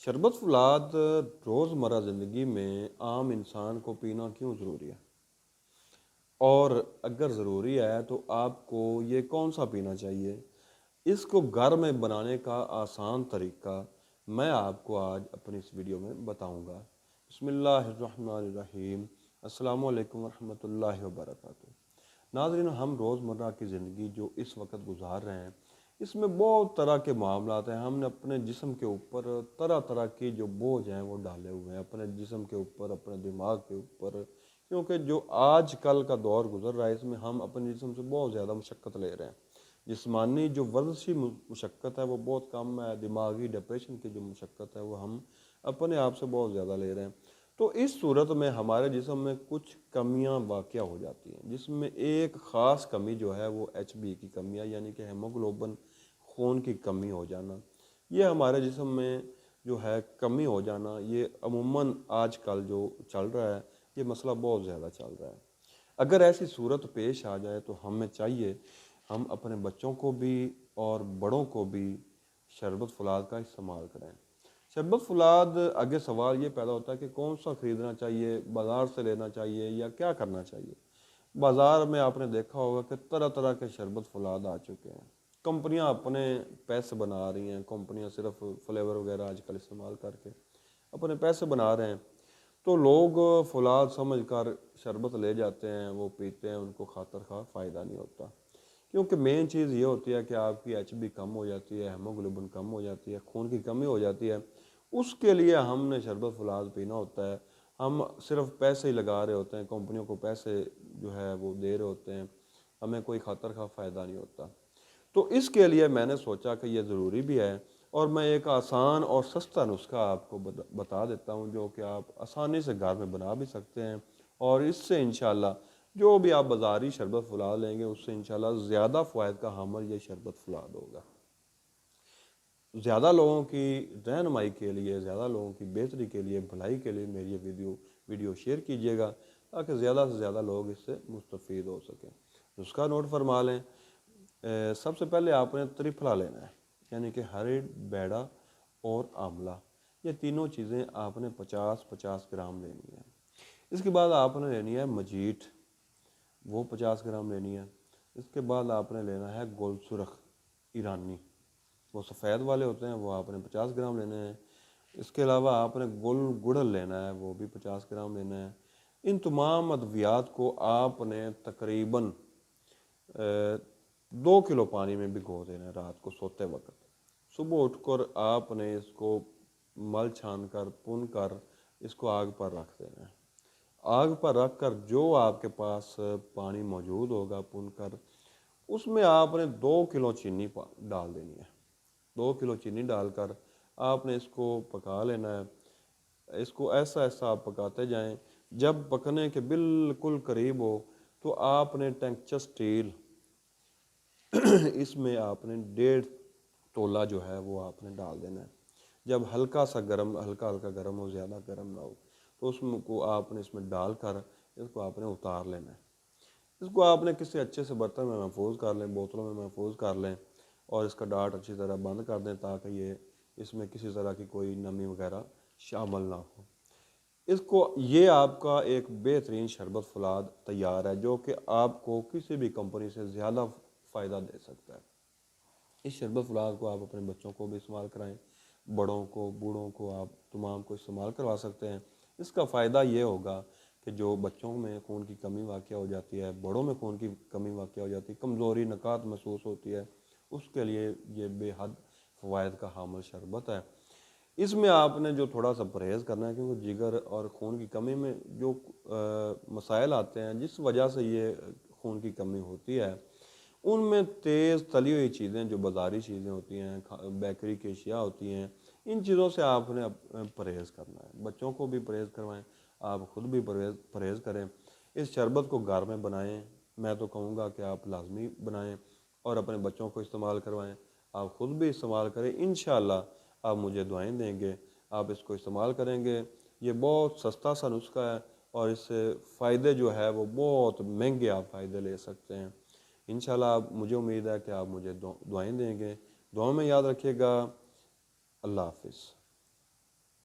शरबत फुलाद रोज़मर्रा ज़िंदगी में आम इंसान को पीना क्यों ज़रूरी है? और अगर ज़रूरी है तो आपको ये कौन सा पीना चाहिए? इसको घर में बनाने का आसान तरीका मैं आपको आज अपनी इस वीडियो में बताऊंगा। बिस्मिल्लाहिर्रहमानिर्रहीम। अस्सलामु अलैकुम वरहमतुल्लाहि वबरकातुहू। नाज़रीन, हम रोज़मर्रा की ज़िंदगी जो इस वक्त गुजार रहे हैं, इसमें बहुत तरह के मामलात हैं। हमने अपने जिस्म के ऊपर तरह तरह के जो बोझ हैं वो डाले हुए हैं, अपने जिस्म के ऊपर, अपने दिमाग के ऊपर, क्योंकि जो आज कल का दौर गुजर रहा है इसमें हम अपने जिस्म से बहुत ज़्यादा मशक्क़त ले रहे हैं। जिस्मानी जो वर्जिशी मशक्क़त है वो बहुत कम है, दिमागी डिप्रेशन की जो मशक्क़त है वो हम अपने आप से बहुत ज़्यादा ले रहे हैं। तो इस सूरत में हमारे जिस्म में कुछ कमियां वाक़या हो जाती हैं, जिसमें एक ख़ास कमी जो है वो HB की कमी है, यानी कि हेमोग्लोबिन खून की कमी हो जाना। ये हमारे जिस्म में जो है कमी हो जाना, ये अमूमन आजकल जो चल रहा है ये मसला बहुत ज़्यादा चल रहा है। अगर ऐसी सूरत पेश आ जाए तो हमें चाहिए हम अपने बच्चों को भी और बड़ों को भी शरबत फुलाद का इस्तेमाल करें। शरबत फुलाद, आगे सवाल ये पैदा होता है कि कौन सा ख़रीदना चाहिए, बाज़ार से लेना चाहिए या क्या करना चाहिए। बाज़ार में आपने देखा होगा कि तरह तरह के शरबत फुलाद आ चुके हैं। कंपनियां अपने पैसे बना रही हैं, कंपनियां सिर्फ फ्लेवर वगैरह आजकल इस्तेमाल करके अपने पैसे बना रहे हैं। तो लोग फुलाद समझ कर शरबत ले जाते हैं, वो पीते हैं, उनको खातर खा फ़ायदा नहीं होता। क्योंकि मेन चीज़ ये होती है कि आपकी HB कम हो जाती है, हेमोग्लोबिन कम हो जाती है, खून की कमी हो जाती है। उसके लिए हमने शरबत फुलाद पीना होता है। हम सिर्फ पैसे ही लगा रहे होते हैं, कंपनियों को पैसे जो है वो दे रहे होते हैं, हमें कोई खातर खा फ़ायदा नहीं होता। तो इसके लिए मैंने सोचा कि ये ज़रूरी भी है, और मैं एक आसान और सस्ता नुस्खा आपको बता देता हूँ जो कि आप आसानी से घर में बना भी सकते हैं, और इससे इंशाल्लाह जो भी आप बाज़ारी शरबत फुलाद लेंगे उससे इंशाल्लाह ज़्यादा फ़वाइद का हामिल ये शरबत फुलाद होगा। ज़्यादा लोगों की रहनुमाई के लिए, ज़्यादा लोगों की बेहतरी के लिए, भलाई के लिए मेरी ये वीडियो शेयर कीजिएगा, ताकि ज़्यादा से ज़्यादा लोग इससे मुस्तफ़ीद हो सकें। नुस्खा नोट फरमा लें। सबसे पहले आपने त्रिफला लेना है, यानी कि हरी, बैड़ा और आंवला। ये तीनों चीज़ें आपने 50-50 ग्राम लेनी है। इसके बाद आपने लेनी है मजीठ, वो 50 ग्राम लेनी है। इसके बाद आपने लेना है गोल सुरख ईरानी, वो सफ़ेद वाले होते हैं, वो आपने 50 ग्राम लेने हैं। इसके अलावा आपने गुल गुड़ल लेना है, वो भी 50 ग्राम लेना है। इन तमाम अद्वियात को आपने तकरीबन 2 किलो पानी में भिगो देना है रात को सोते वक्त। सुबह उठकर आपने इसको मल छान कर, पुन कर इसको आग पर रख देना है। आग पर रख कर जो आपके पास पानी मौजूद होगा पुन कर, उसमें आपने 2 किलो चीनी डाल देनी है। 2 किलो चीनी डालकर आपने इसको पका लेना है। इसको ऐसा ऐसा आप पकाते जाएं, जब पकने के बिल्कुल करीब हो तो आपने टेक्सचर स्टील इसमें आपने 1.5 तोला जो है वो आपने डाल देना है। जब हल्का सा गर्म, हल्का हल्का गर्म हो, ज़्यादा गर्म ना हो, तो उसमें को आपने इसमें डाल कर इसको आपने उतार लेना है। इसको आपने किसी अच्छे से बर्तन में महफूज कर लें, बोतलों में महफूज कर लें, और इसका डाट अच्छी तरह बंद कर दें ताकि ये इसमें किसी तरह की कोई नमी वगैरह शामिल ना हो। इसको, ये आपका एक बेहतरीन शरबत फुलाद तैयार है जो कि आपको किसी भी कंपनी से ज़्यादा फ़ायदा दे सकता है। इस शरबत फुलाद को आप अपने बच्चों को भी इस्तेमाल कराएं, बड़ों को, बूढ़ों को, आप तमाम को इस्तेमाल करवा सकते हैं। इसका फ़ायदा ये होगा कि जो बच्चों में खून की कमी वाक़या हो जाती है, बड़ों में खून की कमी वाक़या हो जाती है, कमज़ोरी, नकात महसूस होती है, उसके लिए ये बेहद फ़वाइद का हामिल शरबत है। इसमें आपने जो थोड़ा सा परहेज़ करना है, क्योंकि जिगर और खून की कमी में जो मसाइल आते हैं जिस वजह से ये खून की कमी होती है, उनमें तेज़ तली हुई चीज़ें, जो बाज़ारी चीज़ें होती हैं, बेकरी की अशिया होती हैं, इन चीज़ों से आपने परहेज़ करना है। बच्चों को भी परहेज़ करवाएं, आप ख़ुद भी परहेज़ करें। इस शरबत को घर में बनाएं, मैं तो कहूँगा कि आप लाजमी बनाएं और अपने बच्चों को इस्तेमाल करवाएं। आप ख़ुद भी इस्तेमाल करें, इंशाअल्लाह आप मुझे दुआएं देंगे। आप इसको इस्तेमाल करेंगे, ये बहुत सस्ता सा नुस्खा है और इससे फ़ायदे जो है वो बहुत महंगे आप फ़ायदे ले सकते हैं। इंशाल्लाह आप, मुझे उम्मीद है कि आप मुझे दुआएं देंगे। दुआ में याद रखिएगा। अल्लाह हाफ़िज़।